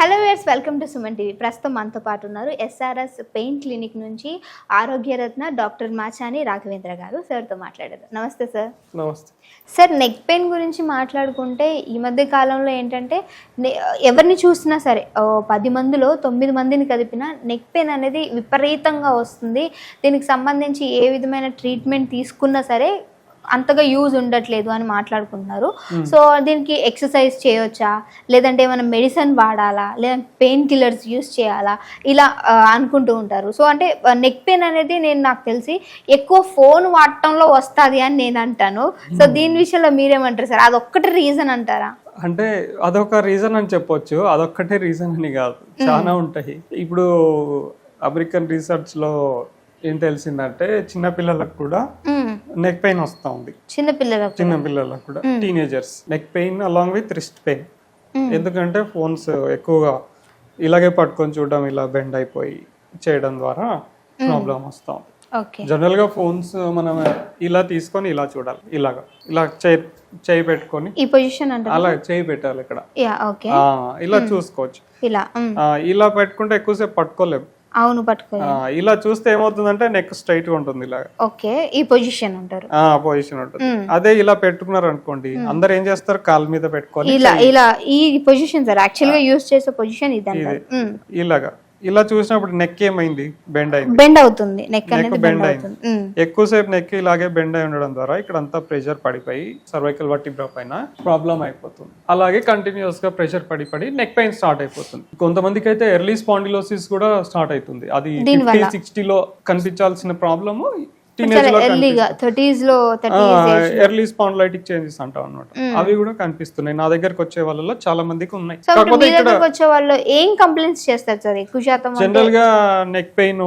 Hello viewers, welcome to Suman TV. ప్రస్తుతం మనతో పాటు ఉన్నారు ఎస్ఆర్ఎస్ పెయిన్ క్లినిక్ నుంచి ఆరోగ్యరత్న డాక్టర్ మాచాని రాఘవేంద్ర గారు. సార్తో మాట్లాడేది. నమస్తే సార్. నమస్తే సార్. నెక్ పెయిన్ గురించి మాట్లాడుకుంటే ఈ మధ్య కాలంలో ఏంటంటే ఎవరిని చూసినా సరే 10 మందిలో 9 మందిని కదిపినా నెక్ పెయిన్ అనేది విపరీతంగా వస్తుంది. దీనికి సంబంధించి ఏ విధమైన ట్రీట్మెంట్ తీసుకున్నా సరే అంతగా యూజ్ ఉండట్లేదు అని మాట్లాడుకుంటున్నారు. సో దీనికి ఎక్సర్సైజ్ చేయొచ్చా, లేదంటే ఏమైనా మెడిసిన్ వాడాలా, లేదంటే పెయిన్ కిల్లర్స్ యూజ్ చేయాలా, ఇలా అనుకుంటూ ఉంటారు. సో అంటే నెక్ పెయిన్ అనేది నాకు తెలిసి ఎక్కువ ఫోన్ వాడటంలో వస్తుంది అని నేను అంటాను. సో దీని విషయంలో మీరేమంటారు సార్? అదొక్కటి రీజన్ అంటారా? అంటే అదొక రీజన్ అని చెప్పొచ్చు, అదొక్కటే రీజన్ అని కాదు, చాలా ఉంటాయి. ఇప్పుడు అమెరికన్ రీసెర్చ్ లో ఏం తెలిసిందంటే చిన్నపిల్లలకు కూడా నెక్ పెయిన్ వస్తూ ఉంది. చిన్నపిల్లలకు కూడా teenagers neck pain along with wrist pain. ఎందుకంటే ఫోన్స్ ఎక్కువగా ఇలాగే పట్టుకొని చూడడం, ఇలా బెండ్ అయిపోయి చేయడం ద్వారా ప్రాబ్లం వస్తూ ఉంది. జనరల్ గా ఫోన్స్ మనం ఇలా తీసుకొని ఇలా చూడాలి, ఇలా చేయి పెట్టుకొని ఈ పొజిషన్ అలా చేయి పెట్టాలి ఇక్కడ, ఇలా చూసుకోవచ్చు. ఇలా పెట్టుకుంటే ఎక్కువసేపు పట్టుకోలేము. అవును, పట్టుకో. ఇలా చూస్తే ఏమవుతుందంటే నెక్ స్ట్రైట్ గా ఉంటుంది, ఇలా ఈ పొజిషన్ ఉంటారు, పొజిషన్ ఉంటుంది. అదే ఇలా పెట్టుకున్నారు అనుకోండి, అందరు ఏం చేస్తారు, కాలు మీద పెట్టుకొని ఇలా ఈ పొజిషన్ సార్ యాక్చువల్ గా యూస్ చేసే పొజిషన్ ఇది. ఇలాగా ఇలా చూసినప్పుడు నెక్ ఏమైంది, బెండ్ అవుతుంది. నెక్ బెండ్ అయింది. ఎక్కువసేపు నెక్ ఇలాగే బెండ్ అయి ఉండడం ద్వారా ఇక్కడ అంతా ప్రెషర్ పడిపోయి సర్వైకల్ వర్టిబ్రా పైన ప్రాబ్లం అయిపోతుంది. అలాగే కంటిన్యూస్ గా ప్రెషర్ పడి నెక్ పెయిన్ స్టార్ట్ అయిపోతుంది. కొంతమందికి అయితే ఎర్లీ స్పాండిలోసిస్ కూడా స్టార్ట్ అవుతుంది. అది 50-60 లో కనిపించాల్సిన ప్రాబ్లము ఎర్లీ స్పాండిలైటిక్ చేంజెస్ అంటాం అన్నమాట. అవి కూడా కనిపిస్తున్నాయి. నా దగ్గరకు వచ్చే వాళ్ళలో చాలా మందికి ఉన్నాయి. జనరల్ గా నెక్ పెయిన్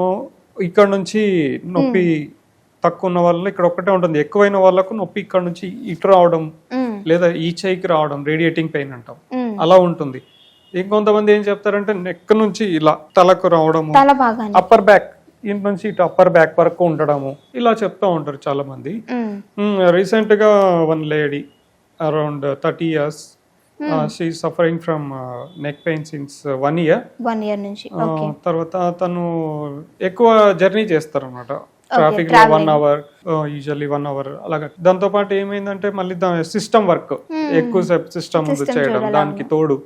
ఇక్కడ నుంచి నొప్పి తక్కువ ఉన్న వాళ్ళు ఇక్కడ ఒక్కటే ఉంటుంది. ఎక్కువైన వాళ్ళకు నొప్పి ఇక్కడ నుంచి ఇటు రావడం, లేదా ఈ చేయికి రావడం, రేడియేటింగ్ పెయిన్ అంటాం, అలా ఉంటుంది. ఇంకొంతమంది ఏం చెప్తారంటే నెక్ నుంచి ఇలా తలకు రావడము, అప్పర్ బ్యాక్ ఇంటి నుంచి ఇటు అప్పర్ బ్యాక్ వరకు ఉండడము, ఇలా చెప్తా ఉంటారు చాలా మంది. రీసెంట్ గా one lady around 30 years, she suffering from neck pain since 1 year నుంచి. తర్వాత తను ఎక్కువ జర్నీ చేస్తారు అనమాట, ట్రాఫిక్ లో 1 hour, యూజువల్లీ 1 hour అలాగా. దాంతో పాటు ఏమైందంటే మళ్ళీ సిస్టమ్ వర్క్ ఎక్కువ సిస్టమ్ చేయడం, దానికి తోడు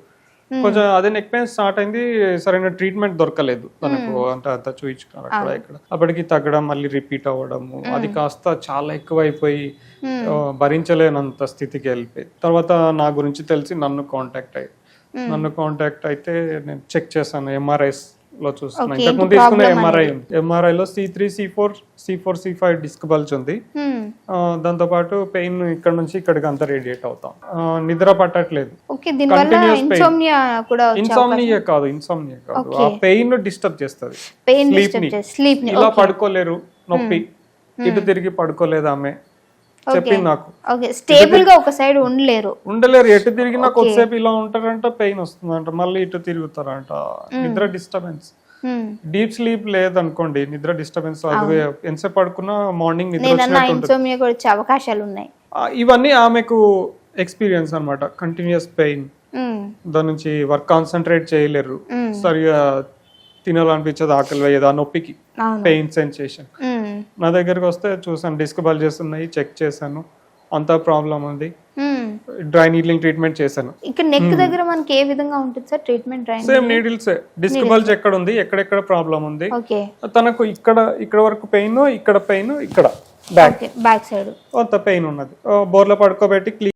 కొంచెం అదే నెక్ పెయిన్ స్టార్ట్ అయింది. సరైన ట్రీట్మెంట్ దొరకలేదు తనకు, అంత చూయించుకున్నారు అక్కడ ఇక్కడ. అప్పటికి తగ్గడం, మళ్ళీ రిపీట్ అవ్వడము, అది కాస్త చాలా ఎక్కువైపోయి భరించలేనంత స్థితికి వెళ్ళిపోయి తర్వాత నా గురించి తెలిసి నన్ను కాంటాక్ట్ అయితే నేను చెక్ చేశాను. ఎంఆర్ఐస్ లో చూస్తున్నా, ఇంతకుముందు తీసుకున్న ఎంఆర్ఐ ఉంది. ఎంఆర్ఐ లో C3, C4, C5 disc bulge ఉంది. దాంతో పాటు పెయిన్ ఇక్కడ నుంచి ఇక్కడికి అంతా రేడియేట్ అవుతాం. నిద్ర పట్టట్లేదు. ఇన్సోమ్నియా కాదు, ఆ పెయిన్ డిస్టర్బ్ చేస్తుంది స్లీప్ ని. ఇలా పడుకోలేరు, నొప్పి, ఇటు తిరిగి పడుకోలేదు ఆమె చెప్పింది నాకు. స్టేబుల్ గా ఒక సైడ్ ఉండలేరు, ఎటు తిరిగినా కొద్దిసేపు ఇలా ఉంటారంట, పెయిన్ వస్తుందంట, మళ్ళీ ఇటు తిరుగుతారంట. నిద్ర డిస్టర్బెన్స్, డీప్ స్లీప్ లేదనుకోండి, నిద్ర డిస్టర్బెన్స్, అది ఎంతసేపు పడుకున్నా మార్నింగ్ నిద్ర అవకాశాలు ఉన్నాయి. ఇవన్నీ ఆమెకు ఎక్స్పీరియన్స్ అన్నమాట. కంటిన్యూస్ పెయిన్, దాని నుంచి వర్క్ కాన్సన్ట్రేట్ చేయలేరు, సరిగా తినాలనిపించదు, ఆకలి వేయదు, ఆ నొప్పికి పెయిన్ సెన్సేషన్. నా దగ్గరకు వస్తే చూసాను, డిస్క్ బల్జెస్ ఉన్నాయి, చెక్ చేశాను, అంతా ప్రాబ్లం ఉంది. డ్రై నీడ్లింగ్ ట్రీట్మెంట్ చేశాను. ఇక్కడ నెక్ దగ్గర మనకి ఏ విధంగా ఉంటుంది sir treatment? Same needles. Disc bulge ఎక్కడ ఉంది, ఎక్కడెక్కడ ప్రాబ్లం ఉంది, తనకు ఇక్కడ వరకు పెయిన్, ఇక్కడ పెయిన్, ఇక్కడ బ్యాక్ సైడ్ కొంత పెయిన్ ఉన్నది. బోర్లో పడుకోబెట్టి